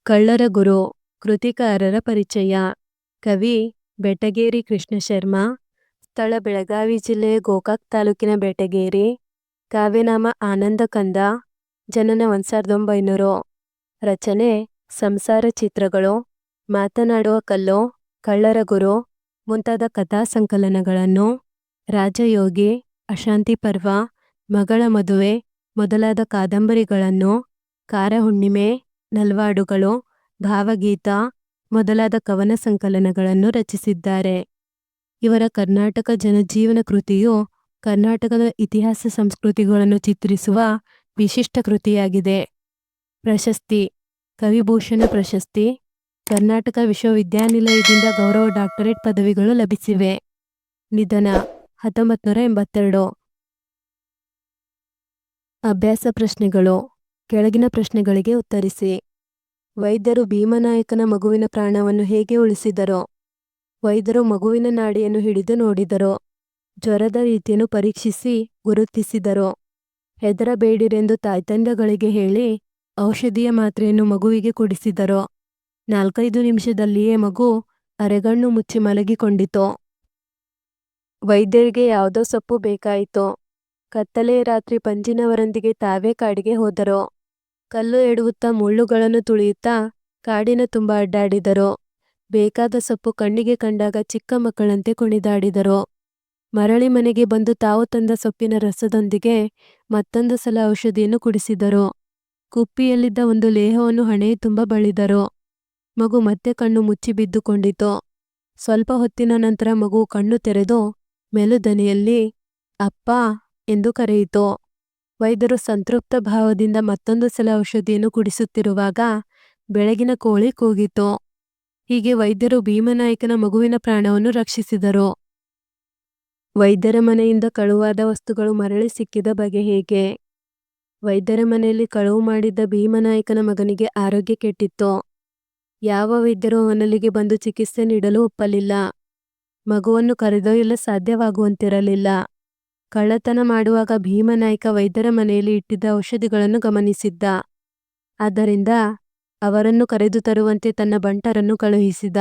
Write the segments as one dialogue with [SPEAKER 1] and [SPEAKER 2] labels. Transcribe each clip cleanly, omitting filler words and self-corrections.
[SPEAKER 1] ಕಳ್ಳರ ಗುರು ಕೃತಿಕಾರರ ಪರಿಚಯ. ಕವಿ ಬೆಟಗೇರಿ ಕೃಷ್ಣ ಶರ್ಮಾ. ಸ್ಥಳ ಬೆಳಗಾವಿ ಜಿಲ್ಲೆ ಗೋಕಾಕ್ ತಾಲೂಕಿನ ಬೆಟಗೇರಿ. ಕಾವ್ಯನಾಮ ಆನಂದ ಕಂದ. ಜನನ 1900. ರಚನೆ ಸಂಸಾರ ಚಿತ್ರಗಳು, ಮಾತನಾಡುವ ಕಲ್ಲು, ಕಳ್ಳರ ಗುರು ಮುಂತಾದ ಕಥಾ ಸಂಕಲನಗಳನ್ನು, ರಾಜಯೋಗಿ, ಅಶಾಂತಿ ಪರ್ವ, ಮಗಳ ಮದುವೆ ಮೊದಲಾದ ಕಾದಂಬರಿಗಳನ್ನು, ಕಾರಹುಣ್ಣಿಮೆ, ನಲ್ವಾಡುಗಳು, ಭಾವಗೀತ ಮೊದಲಾದ ಕವನ ಸಂಕಲನಗಳನ್ನು ರಚಿಸಿದ್ದಾರೆ. ಇವರ ಕರ್ನಾಟಕ ಜನಜೀವನ ಕೃತಿಯು ಕರ್ನಾಟಕದ ಇತಿಹಾಸ ಸಂಸ್ಕೃತಿಗಳನ್ನು ಚಿತ್ರಿಸುವ ವಿಶಿಷ್ಟ ಕೃತಿಯಾಗಿದೆ. ಪ್ರಶಸ್ತಿ: ಕವಿಭೂಷಣ ಪ್ರಶಸ್ತಿ, ಕರ್ನಾಟಕ ವಿಶ್ವವಿದ್ಯಾನಿಲಯದಿಂದ ಗೌರವ ಡಾಕ್ಟರೇಟ್ ಪದವಿಗಳು ಲಭಿಸಿವೆ. ನಿಧನ 1982. ಅಭ್ಯಾಸ ಪ್ರಶ್ನೆಗಳು. ಕೆಳಗಿನ ಪ್ರಶ್ನೆಗಳಿಗೆ ಉತ್ತರಿಸಿ. ವೈದ್ಯರು ಭೀಮನಾಯಕನ ಮಗುವಿನ ಪ್ರಾಣವನ್ನು ಹೇಗೆ ಉಳಿಸಿದರೋ? ವೈದ್ಯರು ಮಗುವಿನ ನಾಡಿಯನ್ನು ಹಿಡಿದು ನೋಡಿದರೋ? ಜ್ವರದ ರೀತಿಯನ್ನು ಪರೀಕ್ಷಿಸಿ ಗುರುತಿಸಿದರೋ? ಹೆದರಬೇಡಿರೆಂದು ತಾಯ್ತಂದೆಗಳಿಗೆ ಹೇಳಿ ಔಷಧಿಯ ಮಾತ್ರೆಯನ್ನು ಮಗುವಿಗೆ ಕೊಡಿಸಿದರೋ? 4-5 ನಿಮಿಷದಲ್ಲಿಯೇ ಮಗು ಅರೆಗಣ್ಣು ಮುಚ್ಚಿ ಮಲಗಿಕೊಂಡಿತೋ? ವೈದ್ಯರಿಗೆ ಯಾವುದೋ ಸೊಪ್ಪು ಬೇಕಾಯಿತೋ? ಕತ್ತಲೆಯ ರಾತ್ರಿ ಪಂಜಿನವರೊಂದಿಗೆ ತಾವೇ ಕಾಡಿಗೆ ಹೋದರೋ? ಕಲ್ಲು ಎಡುವುತ್ತಾ ಮುಳ್ಳುಗಳನ್ನು ತುಳಿಯುತ್ತಾ ಕಾಡಿನ ತುಂಬ ಅಡ್ಡಾಡಿದರೋ? ಬೇಕಾದ ಸೊಪ್ಪು ಕಣ್ಣಿಗೆ ಕಂಡಾಗ ಚಿಕ್ಕ ಮಕ್ಕಳಂತೆ ಕುಣಿದಾಡಿದರೋ? ಮರಳಿ ಮನೆಗೆ ಬಂದು ತಾವು ತಂದ ಸೊಪ್ಪಿನ ರಸದೊಂದಿಗೆ ಮತ್ತೊಂದು ಸಲ ಔಷಧಿಯನ್ನು ಕುಡಿಸಿದರೋ? ಕುಪ್ಪಿಯಲ್ಲಿದ್ದ ಒಂದು ಲೇಹವನ್ನು ಹಣೆಯ ತುಂಬ ಬಳಿದರೋ? ಮಗು ಮತ್ತೆ ಕಣ್ಣು ಮುಚ್ಚಿ ಬಿದ್ದುಕೊಂಡಿತೋ? ಸ್ವಲ್ಪ ಹೊತ್ತಿನ ನಂತರ ಮಗು ಕಣ್ಣು ತೆರೆದು ಮೆಲುದನಿಯಲ್ಲಿ ಅಪ್ಪಾ ಎಂದು ಕರೆಯಿತೋ? ವೈದ್ಯರು ಸಂತೃಪ್ತ ಭಾವದಿಂದ ಮತ್ತೊಂದು ಸಲ ಔಷಧಿಯನ್ನು ಕುಡಿಸುತ್ತಿರುವಾಗ ಬೆಳಗಿನ ಕೋಳಿ ಕೂಗಿತೋ? ಹೀಗೆ ವೈದ್ಯರು ಭೀಮನಾಯಕನ ಮಗುವಿನ ಪ್ರಾಣವನ್ನು ರಕ್ಷಿಸಿದರು. ವೈದ್ಯರ ಮನೆಯಿಂದ ಕಳುವಾದ ವಸ್ತುಗಳು ಮರಳಿ ಸಿಕ್ಕಿದ ಬಗೆ ಹೇಗೆ? ವೈದ್ಯರ ಮನೆಯಲ್ಲಿ ಕಳುವು ಮಾಡಿದ್ದ ಭೀಮನಾಯಕನ ಮಗನಿಗೆ ಆರೋಗ್ಯ ಕೆಟ್ಟಿತ್ತೋ? ಯಾವ ವೈದ್ಯರು ಅವನಲ್ಲಿಗೆ ಬಂದು ಚಿಕಿತ್ಸೆ ನೀಡಲು ಒಪ್ಪಲಿಲ್ಲ. ಮಗುವನ್ನು ಕರೆದೊಯ್ಯಲು ಸಾಧ್ಯವಾಗುವಂತಿರಲಿಲ್ಲ. ಕಳ್ಳತನ ಮಾಡುವಾಗ ಭೀಮನಾಯಕ ವೈದ್ಯರ ಮನೆಯಲ್ಲಿ ಇಟ್ಟಿದ್ದ ಔಷಧಿಗಳನ್ನು ಗಮನಿಸಿದ್ದ. ಆದ್ದರಿಂದ ಅವರನ್ನು ಕರೆದು ತರುವಂತೆ ತನ್ನ ಬಂಟರನ್ನು ಕಳುಹಿಸಿದ.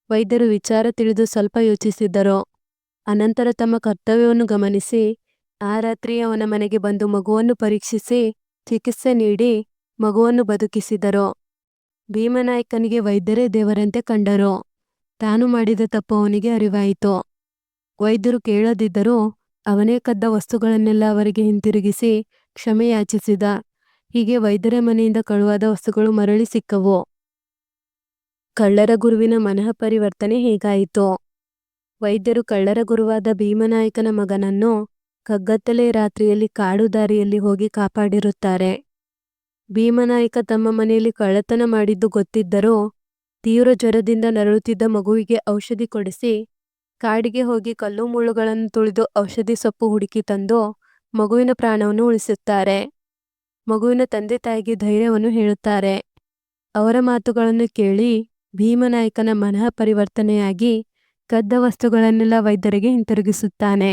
[SPEAKER 1] ವೈದ್ಯರು ವಿಚಾರ ತಿಳಿದು ಸ್ವಲ್ಪ ಯೋಚಿಸಿದರು. ಅನಂತರ ತಮ್ಮ ಕರ್ತವ್ಯವನ್ನು ಗಮನಿಸಿ ಆ ರಾತ್ರಿಯೇ ಅವನ ಮನೆಗೆ ಬಂದು ಮಗುವನ್ನು ಪರೀಕ್ಷಿಸಿ ಚಿಕಿತ್ಸೆ ನೀಡಿ ಮಗುವನ್ನು ಬದುಕಿಸಿದರು. ಭೀಮನಾಯಕನಿಗೆ ವೈದ್ಯರೇ ದೇವರಂತೆ ಕಂಡರು. ತಾನು ಮಾಡಿದ ತಪ್ಪು ಅವನಿಗೆ ಅರಿವಾಯಿತು. ವೈದ್ಯರು ಕೇಳದಿದ್ದರೂ ಅವನೇ ಕದ್ದ ವಸ್ತುಗಳನ್ನೆಲ್ಲ ಅವರಿಗೆ ಹಿಂತಿರುಗಿಸಿ ಕ್ಷಮೆ ಯಾಚಿಸಿದ. ಹೀಗೆ ವೈದ್ಯರ ಮನೆಯಿಂದ ಕಳುವಾದ ವಸ್ತುಗಳು ಮರಳಿ ಸಿಕ್ಕವು. ಕಳ್ಳರ ಗುರುವಿನ ಮನಃ ಪರಿವರ್ತನೆ ಹೇಗಾಯಿತು? ವೈದ್ಯರು ಕಳ್ಳರ ಗುರುವಾದ ಭೀಮನಾಯಕನ ಮಗನನ್ನು ಕಗ್ಗತ್ತಲೆ ರಾತ್ರಿಯಲ್ಲಿ ಕಾಡು ದಾರಿಯಲ್ಲಿ ಹೋಗಿ ಕಾಪಾಡಿರುತ್ತಾರೆ. ಭೀಮನಾಯಕ ತಮ್ಮ ಮನೆಯಲ್ಲಿ ಕಳ್ಳತನ ಮಾಡಿದ್ದು ಗೊತ್ತಿದ್ದರೂ ತೀವ್ರ ಜ್ವರದಿಂದ ನರಳುತ್ತಿದ್ದ ಮಗುವಿಗೆ ಔಷಧಿ ಕೊಡಿಸಿ ಕಾಡಿಗೆ ಹೋಗಿ ಕಲ್ಲು ಮುಳ್ಳುಗಳನ್ನು ತುಳಿದು ಔಷಧಿ ಸೊಪ್ಪು ಹುಡುಕಿ ತಂದು ಮಗುವಿನ ಪ್ರಾಣವನ್ನು ಉಳಿಸುತ್ತಾರೆ. ಮಗುವಿನ ತಂದೆ ತಾಯಿಗೆ ಧೈರ್ಯವನ್ನು ಹೇಳುತ್ತಾರೆ. ಅವರ ಮಾತುಗಳನ್ನು ಕೇಳಿ ಭೀಮನಾಯಕನ ಮನಃ ಪರಿವರ್ತನೆಯಾಗಿ ಕದ್ದ ವಸ್ತುಗಳನ್ನೆಲ್ಲ ವೈದ್ಯರಿಗೆ ಹಿಂತಿರುಗಿಸುತ್ತಾನೆ.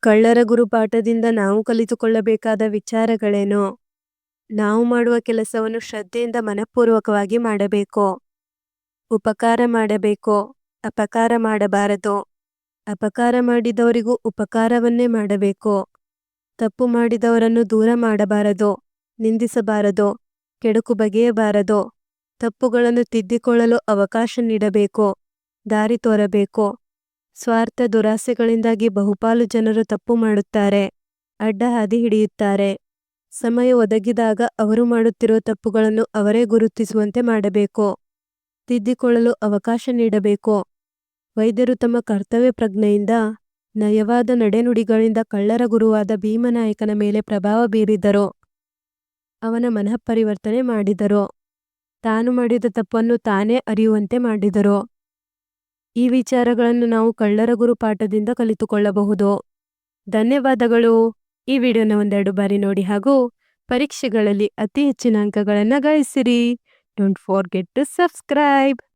[SPEAKER 1] ಕಳ್ಳರ ಗುರುಪಾಠದಿಂದ ನಾವು ಕಲಿತುಕೊಳ್ಳಬೇಕಾದ ವಿಚಾರಗಳೇನು? ನಾವು ಮಾಡುವ ಕೆಲಸವನ್ನು ಶ್ರದ್ಧೆಯಿಂದ ಮನಃಪೂರ್ವಕವಾಗಿ ಮಾಡಬೇಕು. ಉಪಕಾರ ಮಾಡಬೇಕು, ಅಪಕಾರ ಮಾಡಬಾರದು. ಅಪಕಾರ ಮಾಡಿದವರಿಗೂ ಉಪಕಾರವನ್ನೇ ಮಾಡಬೇಕು. ತಪ್ಪು ಮಾಡಿದವರನ್ನು ದೂರ ಮಾಡಬಾರದು, ನಿಂದಿಸಬಾರದು, ಕೆಡುಕು ಬಗೆಯಬಾರದು. ತಪ್ಪುಗಳನ್ನು ತಿದ್ದಿಕೊಳ್ಳಲು ಅವಕಾಶ ನೀಡಬೇಕು, ದಾರಿ ತೋರಬೇಕು. ಸ್ವಾರ್ಥ ದುರಾಸೆಗಳಿಂದಾಗಿ ಬಹುಪಾಲು ಜನರು ತಪ್ಪು ಮಾಡುತ್ತಾರೆ, ಅಡ್ಡ ಹಾದಿ ಹಿಡಿಯುತ್ತಾರೆ. ಸಮಯ ಒದಗಿದಾಗ ಅವರು ಮಾಡುತ್ತಿರುವ ತಪ್ಪುಗಳನ್ನು ಅವರೇ ಗುರುತಿಸುವಂತೆ ಮಾಡಬೇಕು, ತಿದ್ದಿಕೊಳ್ಳಲು ಅವಕಾಶ ನೀಡಬೇಕು. ವೈದ್ಯರು ತಮ್ಮ ಕರ್ತವ್ಯ ಪ್ರಜ್ಞೆಯಿಂದ ನಯವಾದ ನಡೆನುಡಿಗಳಿಂದ ಕಳ್ಳರ ಗುರುವಾದ ಭೀಮನಾಯಕನ ಮೇಲೆ ಪ್ರಭಾವ ಬೀರಿದರು. ಅವನ ಮನಃ ಪರಿವರ್ತನೆ ಮಾಡಿದರು. ತಾನು ಮಾಡಿದ ತಪ್ಪನ್ನು ತಾನೇ ಅರಿಯುವಂತೆ ಮಾಡಿದರು. ಈ ವಿಚಾರಗಳನ್ನು ನಾವು ಕಳ್ಳರ ಗುರು ಪಾಠದಿಂದ ಕಲಿತುಕೊಳ್ಳಬಹುದು. ಧನ್ಯವಾದಗಳು. ಈ ವಿಡಿಯೋನ 1-2 ಬಾರಿ ನೋಡಿ ಹಾಗೂ ಪರೀಕ್ಷೆಗಳಲ್ಲಿ ಅತಿ ಹೆಚ್ಚಿನ ಅಂಕಗಳನ್ನು ಗಳಿಸಿರಿ. Don't forget to subscribe.